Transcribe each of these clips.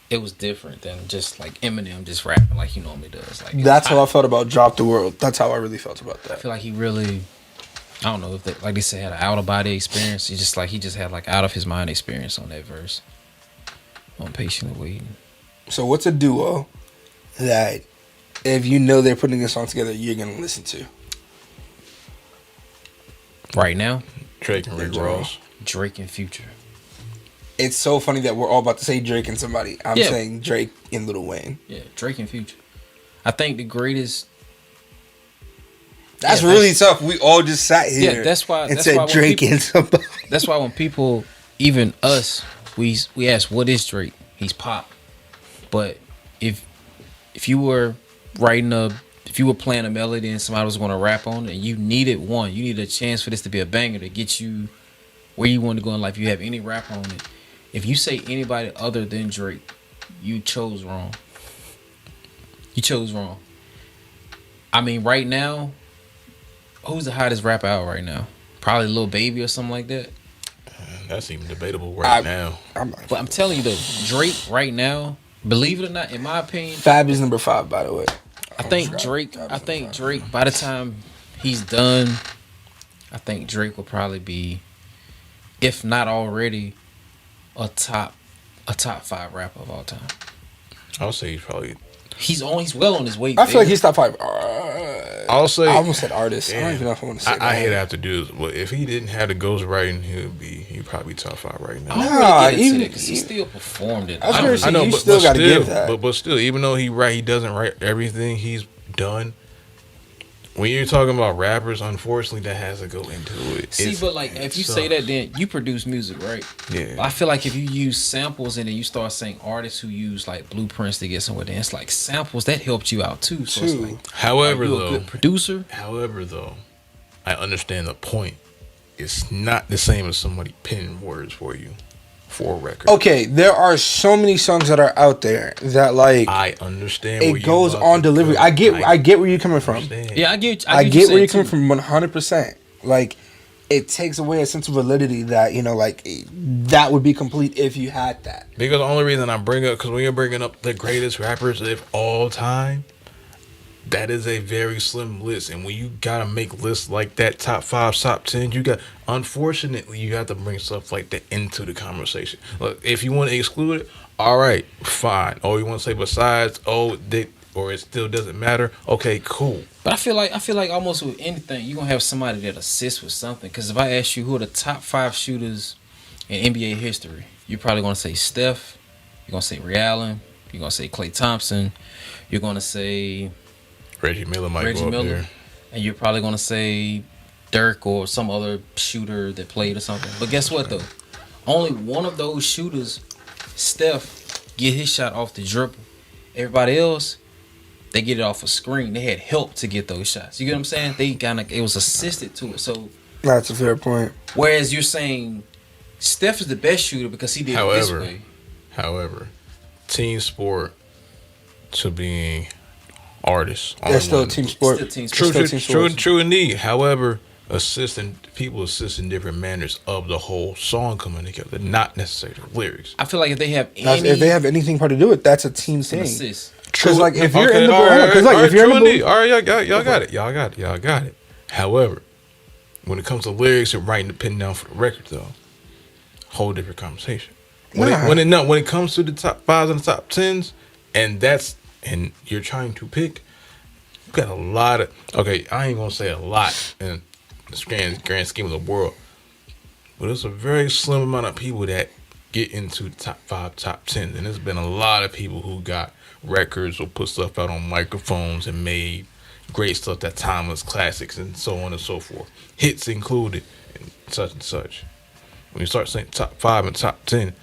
it was different than just like Eminem just rapping like he normally does. Like That's how I felt about Drop the World. That's how I really felt about I that. feel like he really, I don't know if they, like they said, had an out of body experience. He just had like out of his mind experience on that verse. On Patiently Waiting. So what's a duo that if you know they're putting a song together, you're gonna listen to? Right now, Drake and Rick Ross. Drake and Future. It's so funny that we're all about to say Drake and somebody. I'm saying Drake and Lil Wayne. Yeah, Drake and Future. I think the greatest. That's really tough. We all just sat here. Yeah, that's why. And said Drake and somebody. That's why when people, even us, we ask, "What is Drake?" He's pop. But if you were playing a melody and somebody was going to rap on it, and you needed a chance for this to be a banger to get you where you want to go in life. You have any rap on it. If you say anybody other than Drake, you chose wrong. You chose wrong. I mean, right now, who's the hottest rapper out right now? Probably Lil Baby or something like that. That's even debatable now. But I'm telling you though, Drake right now, believe it or not, in my opinion, Fab is number 5, by the way. I think Drake by the time he's done, I think Drake will probably be, if not already, a top 5 rapper of all time. I'll say he's well on his way. I feel like he's top 5. I'll say I almost said artist. I don't even know if I want to say that. I hate to have to do this, but if he didn't have the ghostwriting, he'd probably top 5 right now. I don't really get into that because he still performed it. I know, you still got to give that. But still, even though he doesn't write everything he's done. When you're talking about rappers, unfortunately, that has to go into it. See, but like, if you say that, then you produce music, right? Yeah. I feel like if you use samples and then you start saying artists who use like blueprints to get somewhere, then it's like samples that helped you out too. So it's like, however, though, a good producer. However, though, I understand the point. It's not the same as somebody penning words for you for a record. Okay, there are so many songs that are out there that like I understand. It goes on delivery. I get where you're coming from. Yeah, I get where you're coming from 100%. Like, it takes away a sense of validity that, you know, like, that would be complete if you had that. Because the only reason I bring up, because when you're bringing up the greatest rappers of all time, that is a very slim list. And when you got to make lists like that, top 5, top 10, unfortunately, you have to bring stuff like that into the conversation. Look, if you want to exclude it, all right, fine. Or you want to say besides, or it still doesn't matter, okay, cool. But I feel like almost with anything, you're going to have somebody that assists with something. Because if I ask you who are the top 5 shooters in NBA history, you're probably going to say Steph, you're going to say Ray Allen, you're going to say Klay Thompson, you're going to say Reggie Miller might go up there. And you're probably going to say Dirk or some other shooter that played or something. But guess what, though? Only one of those shooters, Steph, get his shot off the dribble. Everybody else, they get it off a screen. They had help to get those shots. You get what I'm saying? It was assisted to it. So that's a fair point. Whereas you're saying Steph is the best shooter because he did it this way. However, team sport to being artists. That's still a team sport. True indeed. However, people assist in different manners of the whole song coming together, not necessarily the lyrics. I feel like if they have anything part to do with, that's a team thing. Because like if you're in the all right, y'all got it. However, when it comes to lyrics and writing the pen down for the record, though, whole different conversation. When it comes to the top 5s and the top 10s, and you're trying to pick, you got a lot of, okay, I ain't gonna say a lot in the grand scheme of the world, but it's a very slim amount of people that get into the top 5, top 10s, and there's been a lot of people who got records or put stuff out on microphones and made great stuff, that timeless classics and so on and so forth, hits included, and such. When you start saying top 5 and top 10,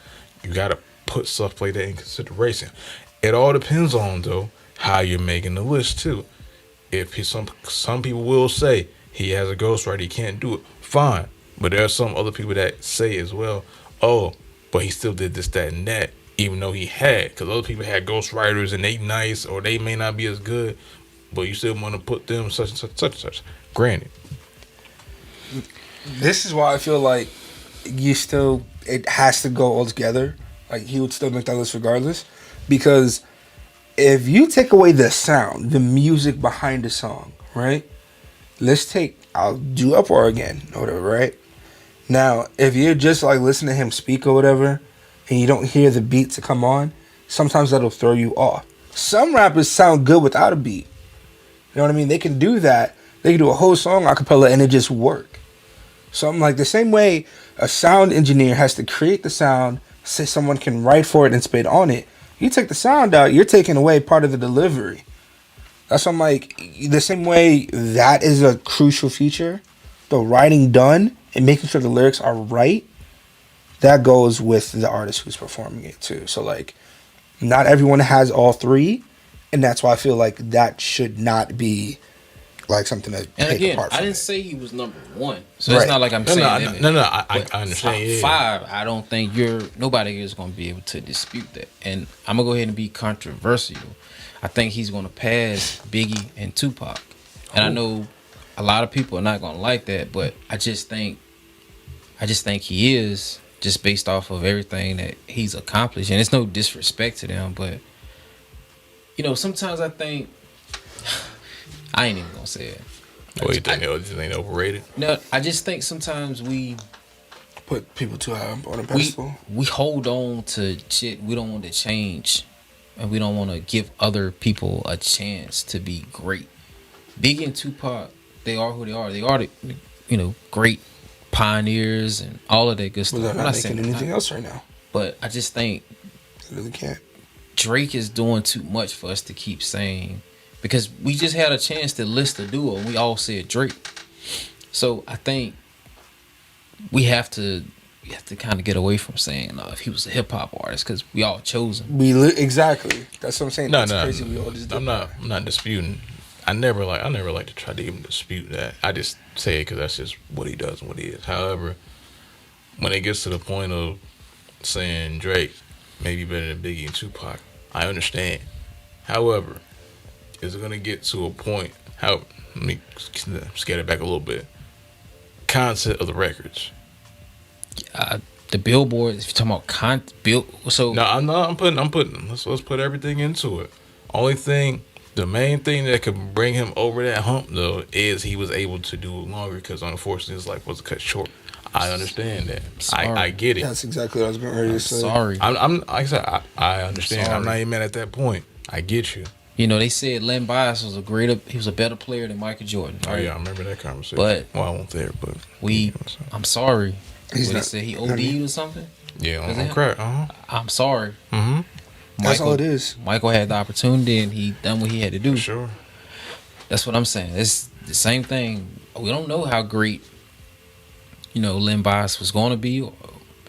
you gotta put stuff like that in consideration. It all depends on, though, how you're making the list too. If some people will say he has a ghostwriter, he can't do it, fine. But there are some other people that say as well, oh, but he still did this, that, and that, even though he had, because other people had ghostwriters and they nice or they may not be as good, but you still want to put them such and such. Granted, this is why I feel like it has to go all together. Like he would still make that list regardless, because if you take away the sound, the music behind the song, right? Let's take I'll do Uproar again, or whatever, right? Now, if you're just like listening to him speak or whatever, and you don't hear the beat to come on, sometimes that'll throw you off. Some rappers sound good without a beat. You know what I mean? They can do that. They can do a whole song a cappella and it just work. So I'm like, the same way a sound engineer has to create the sound, say someone can write for it and spit on it. You take the sound out, you're taking away part of the delivery. That's why I'm like, the same way that is a crucial feature, the writing done and making sure the lyrics are right, that goes with the artist who's performing it too. So like, not everyone has all three, and that's why I feel like that should not be like something to and take again, apart from I didn't it. say he was number one, so it's not like I'm saying that. No, I understand. Top 5, I don't think nobody is going to be able to dispute that. And I'm gonna go ahead and be controversial. I think he's going to pass Biggie and Tupac, and I know a lot of people are not going to like that, but I just think he is, just based off of everything that he's accomplished. And it's no disrespect to them, but you know, sometimes I think I ain't even gonna say it. What you think? It just ain't overrated? No, I just think sometimes we Put people too high up on a pedestal. we hold on to shit we don't want to change, and we don't want to give other people a chance to be great. Biggie and Tupac, they are who they are. They are the, you know, great pioneers and all of that good stuff. Well, they're I'm not saying making they're anything not, else right now. but I just think They really can't. Drake is doing too much for us to keep saying, because we just had a chance to list a duo and we all said Drake. So I think we have to kind of get away from saying if he was a hip hop artist, because we all chose him. Exactly. That's what I'm saying. No, That's crazy. We all just I'm not disputing. I never like to try to even dispute that. I just say it because that's just what he does and what he is. However, when it gets to the point of saying Drake maybe better than Biggie and Tupac, I understand. However, is it gonna get to a point? Let me scale it back a little bit. Concept of the records. The Billboard, if you're talking about so No, I'm putting. Let's put everything into it. The main thing that could bring him over that hump though is he was able to do it longer, because unfortunately his life was cut short. I understand that. I get it. That's exactly what I was going to say. sorry. I'm like I said, I understand. I'm not even mad at that point. I get you. You know, they said Len Bias was he was a better player than Michael Jordan. Oh Right? yeah, I remember that conversation. But well, I wasn't there, but I'm sorry. He's What, not- they said he OD'd or something? yeah, Was on it? crack. I'm sorry. Mm-hmm. That's all it is. Michael had the opportunity and he done what he had to do. For sure. That's what I'm saying. It's the same thing. We don't know how great, you know, Len Bias was going to be.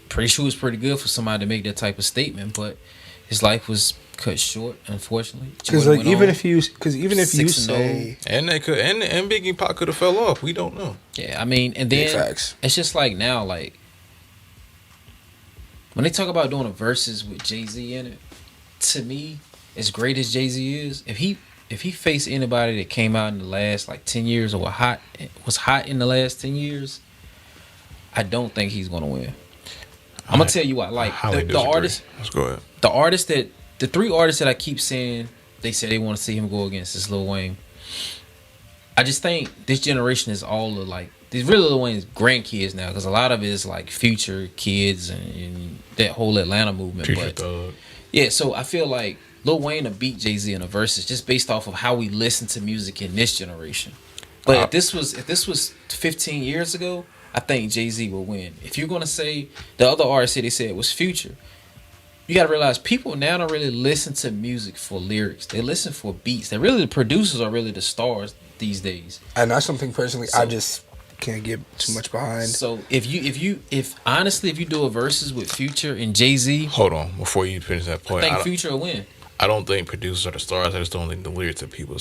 Pretty sure it was pretty good for somebody to make that type of statement, but his life was cut short, unfortunately. Because like even if you say And they could, and Biggie Pop could have fell off. We don't know. yeah, I mean, and then facts. it's just like now, like when they talk about doing a verses with Jay-Z in it, to me, as great as Jay-Z is, if he faced anybody that came out in the last like 10 years or was hot in the last 10 years, I don't think he's gonna win. I'm gonna tell you what, like the artist. Let's go ahead. The 3 artists that I keep saying they say they want to see him go against is Lil Wayne. I just think this generation is all of like these really Lil Wayne's grandkids now, because a lot of it is like Future kids and that whole Atlanta movement. Future but Thug. yeah, so I feel like Lil Wayne will beat Jay-Z in a verses just based off of how we listen to music in this generation. But if this was 15 years ago, I think Jay-Z will win. If you're gonna say the other artist they said was Future, you gotta realize people now don't really listen to music for lyrics. They listen for beats. They really, the producers are really the stars these days. And that's something personally I just can't get too much behind. So if honestly if you do a verses with Future and Jay-Z, Hold on, before you finish that point, I think Future will win. I don't think producers are the stars. I just don't think the lyrics that people